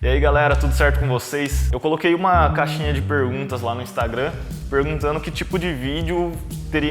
E aí galera, tudo certo com vocês? Eu coloquei uma caixinha de perguntas lá no Instagram perguntando que tipo de vídeo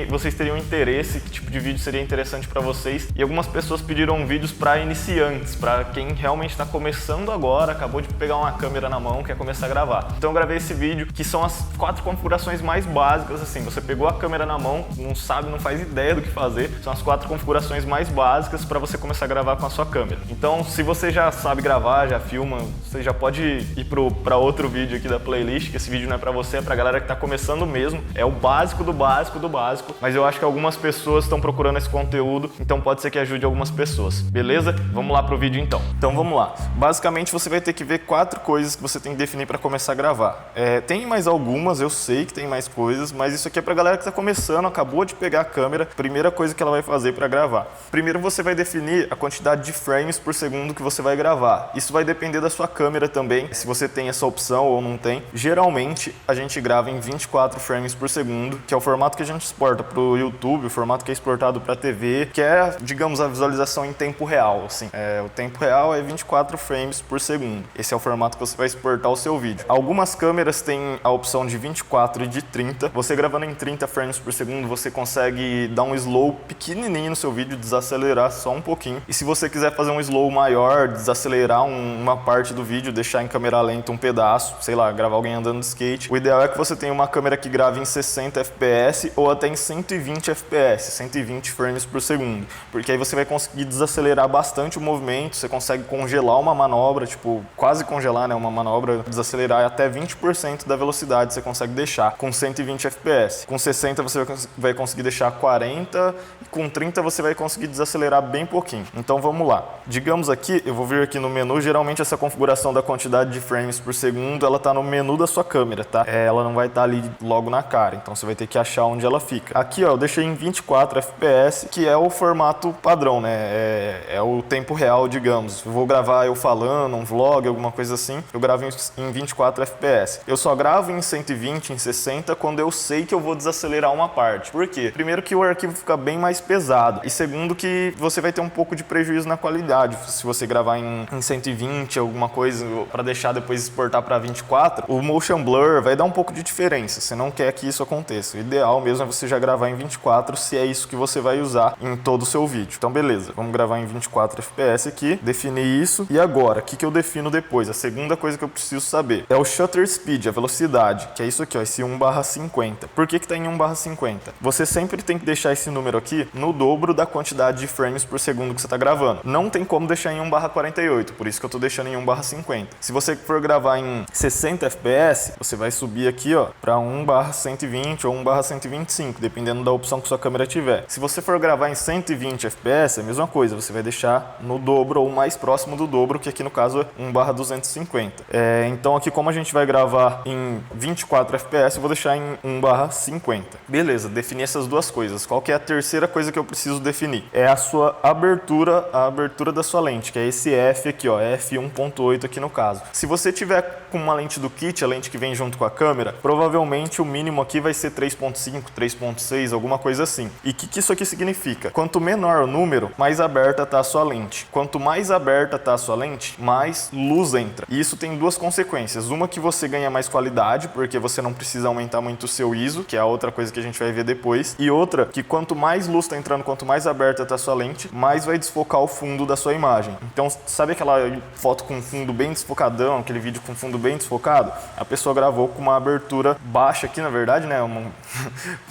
vocês teriam interesse, que tipo de vídeo seria interessante para vocês. E algumas pessoas pediram vídeos para iniciantes, para quem realmente está começando agora, acabou de pegar uma câmera na mão, quer começar a gravar. Então eu gravei esse vídeo, que são as 4 configurações mais básicas, assim, você pegou a câmera na mão, não sabe, não faz ideia do que fazer, são as 4 configurações mais básicas para você começar a gravar com a sua câmera. Então, se você já sabe gravar, já filma, você já pode ir para outro vídeo aqui da playlist, que esse vídeo não é para você, é para galera que está começando mesmo, é o básico do básico do básico. Mas eu acho que algumas pessoas estão procurando esse conteúdo, então pode ser que ajude algumas pessoas, beleza? Vamos lá pro vídeo então. Então vamos lá. Basicamente você vai ter que ver 4 coisas que você tem que definir para começar a gravar. Tem mais algumas, eu sei que tem mais coisas, mas isso aqui é pra galera que tá começando, acabou de pegar a câmera, primeira coisa que ela vai fazer para gravar. Primeiro você vai definir a quantidade de frames por segundo que você vai gravar. Isso vai depender da sua câmera também, se você tem essa opção ou não tem. Geralmente a gente grava em 24 frames por segundo, que é o formato que a gente exporta para o YouTube, o formato que é exportado para a TV, que é, digamos, a visualização em tempo real, assim. O tempo real é 24 frames por segundo. Esse é o formato que você vai exportar o seu vídeo. Algumas câmeras têm a opção de 24 e de 30. Você gravando em 30 frames por segundo, você consegue dar um slow pequenininho no seu vídeo, desacelerar só um pouquinho. E se você quiser fazer um slow maior, desacelerar uma parte do vídeo, deixar em câmera lenta um pedaço, sei lá, gravar alguém andando de skate, o ideal é que você tenha uma câmera que grave em 60 fps ou até em 120 fps, 120 frames por segundo, porque aí você vai conseguir desacelerar bastante o movimento, você consegue congelar uma manobra, tipo, quase congelar, né, uma manobra, desacelerar até 20% da velocidade você consegue deixar com 120 fps. Com 60 você vai conseguir deixar 40 e com 30 você vai conseguir desacelerar bem pouquinho. Então vamos lá. Digamos aqui, eu vou vir aqui no menu, geralmente essa configuração da quantidade de frames por segundo, ela tá no menu da sua câmera, tá? Ela não vai estar ali logo na cara, então você vai ter que achar onde ela fica. Aqui, ó, eu deixei em 24 fps, que é o formato padrão, né? É o tempo real, digamos. Eu vou gravar eu falando, um vlog, alguma coisa assim, eu gravo em 24 fps. Eu só gravo em 120, em 60, quando eu sei que eu vou desacelerar uma parte. Por quê? Primeiro que o arquivo fica bem mais pesado, e segundo que você vai ter um pouco de prejuízo na qualidade. Se você gravar em 120, alguma coisa, para deixar depois exportar para 24, o motion blur vai dar um pouco de diferença. Você não quer que isso aconteça. O ideal mesmo é você já gravar em 24, se é isso que você vai usar em todo o seu vídeo. Então beleza, vamos gravar em 24 fps aqui, definir isso. E agora, o que eu defino depois? A segunda coisa que eu preciso saber é o shutter speed, a velocidade, que é isso aqui, ó, esse 1/50. Por que tá em 1/50? Você sempre tem que deixar esse número aqui no dobro da quantidade de frames por segundo que você tá gravando. Não tem como deixar em 1/48, por isso que eu tô deixando em 1/50. Se você for gravar em 60 fps, você vai subir aqui, ó, para 1/120 ou 1/125, dependendo da opção que sua câmera tiver. Se você for gravar em 120 fps, é a mesma coisa, você vai deixar no dobro ou mais próximo do dobro, que aqui no caso é 1/250. Então aqui, como a gente vai gravar em 24 fps, eu vou deixar em 1/50. Beleza, defini essas duas coisas. Qual que é a terceira coisa que eu preciso definir? É a sua abertura, a abertura da sua lente, que é esse f aqui, ó, f1.8 aqui no caso. Se você tiver com uma lente do kit, a lente que vem junto com a câmera, provavelmente o mínimo aqui vai ser 3.5, 3.6, alguma coisa assim. E o que isso aqui significa? Quanto menor o número, mais aberta está a sua lente. Quanto mais aberta está a sua lente, mais luz entra. E isso tem duas consequências. Uma, que você ganha mais qualidade, porque você não precisa aumentar muito o seu ISO, que é a outra coisa que a gente vai ver depois. E outra, que quanto mais luz está entrando, quanto mais aberta está a sua lente, mais vai desfocar o fundo da sua imagem. Então, sabe aquela foto com fundo bem desfocadão, aquele vídeo com fundo bem desfocado? A pessoa gravou com uma abertura baixa aqui, na verdade, né?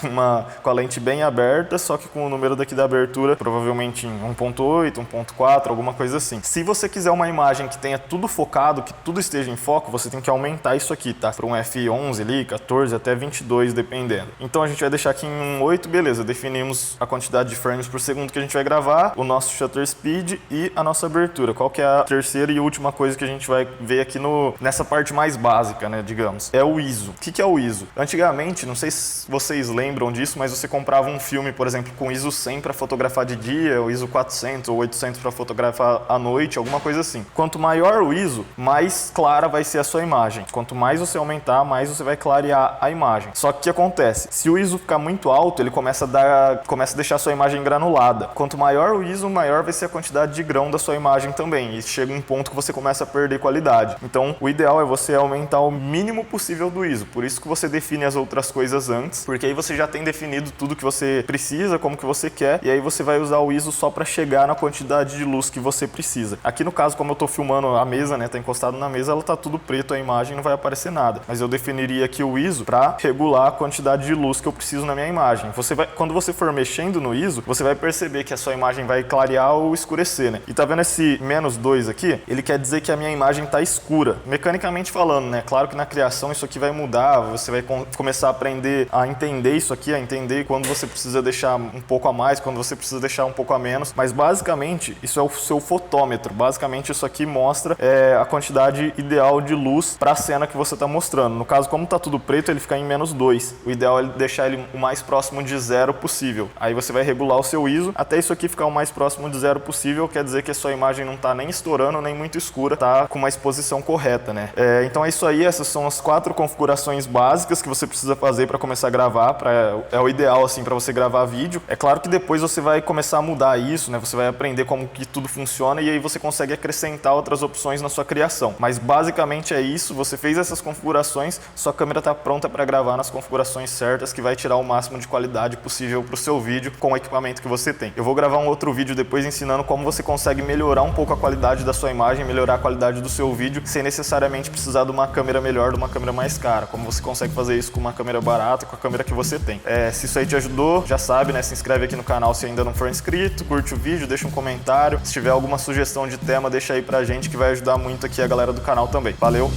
Com a lente bem aberta, só que com o número daqui da abertura provavelmente em 1.8, 1.4, alguma coisa assim. Se você quiser uma imagem que tenha tudo focado, que tudo esteja em foco, você tem que aumentar isso aqui, tá? Para um F11 ali, 14 até 22, dependendo. Então a gente vai deixar aqui em 8, beleza. Definimos a quantidade de frames por segundo que a gente vai gravar, o nosso shutter speed e a nossa abertura. Qual que é a terceira e última coisa que a gente vai ver aqui nessa parte mais básica, né, digamos? É o ISO. O que é o ISO? Antigamente, não sei se vocês lembram disso, mas você comprava um filme, por exemplo, com ISO 100 para fotografar de dia, ou ISO 400 ou 800 para fotografar à noite, alguma coisa assim. Quanto maior o ISO, mais clara vai ser a sua imagem. Quanto mais você aumentar, mais você vai clarear a imagem. Só que o que acontece? Se o ISO ficar muito alto, ele começa a deixar a sua imagem granulada. Quanto maior o ISO, maior vai ser a quantidade de grão da sua imagem também. E chega um ponto que você começa a perder qualidade. Então, o ideal é você aumentar o mínimo possível do ISO. Por isso que você define as outras coisas antes, porque aí você já tem definido tudo que você precisa, como que você quer, e aí você vai usar o ISO só para chegar na quantidade de luz que você precisa. Aqui no caso, como eu tô filmando a mesa, né, tá encostado na mesa, ela tá tudo preto, a imagem não vai aparecer nada. Mas eu definiria aqui o ISO para regular a quantidade de luz que eu preciso na minha imagem. Quando você for mexendo no ISO, você vai perceber que a sua imagem vai clarear ou escurecer, né? E tá vendo esse -2 aqui? Ele quer dizer que a minha imagem tá escura. Mecanicamente falando, né? Claro que na criação isso aqui vai mudar, você vai começar a aprender a entender isso aqui, a entender quando você precisa deixar um pouco a mais, quando você precisa deixar um pouco a menos, mas basicamente isso é o seu fotômetro. Basicamente isso aqui mostra a quantidade ideal de luz para a cena que você está mostrando. No caso, como tá tudo preto, ele fica em -2. O ideal é deixar ele o mais próximo de 0 possível. Aí você vai regular o seu ISO até isso aqui ficar o mais próximo de 0 possível, quer dizer que a sua imagem não tá nem estourando, nem muito escura, tá com uma exposição correta, né? Então é isso aí, essas são as 4 configurações básicas que você precisa fazer para começar a gravar, é o ideal assim para você gravar vídeo. É claro que depois você vai começar a mudar isso, né? Você vai aprender como que tudo funciona e aí você consegue acrescentar outras opções na sua criação. Mas basicamente é isso, você fez essas configurações, sua câmera está pronta para gravar nas configurações certas, que vai tirar o máximo de qualidade possível para o seu vídeo com o equipamento que você tem. Eu vou gravar um outro vídeo depois ensinando como você consegue melhorar um pouco a qualidade da sua imagem, melhorar a qualidade do seu vídeo, sem necessariamente precisar de uma câmera melhor, de uma câmera mais cara. Como você consegue fazer isso com uma câmera barata, com a câmera que você tem. Se isso aí te ajudou, já sabe, né? Se inscreve aqui no canal se ainda não for inscrito, curte o vídeo, deixa um comentário. Se tiver alguma sugestão de tema, deixa aí pra gente que vai ajudar muito aqui a galera do canal também. Valeu!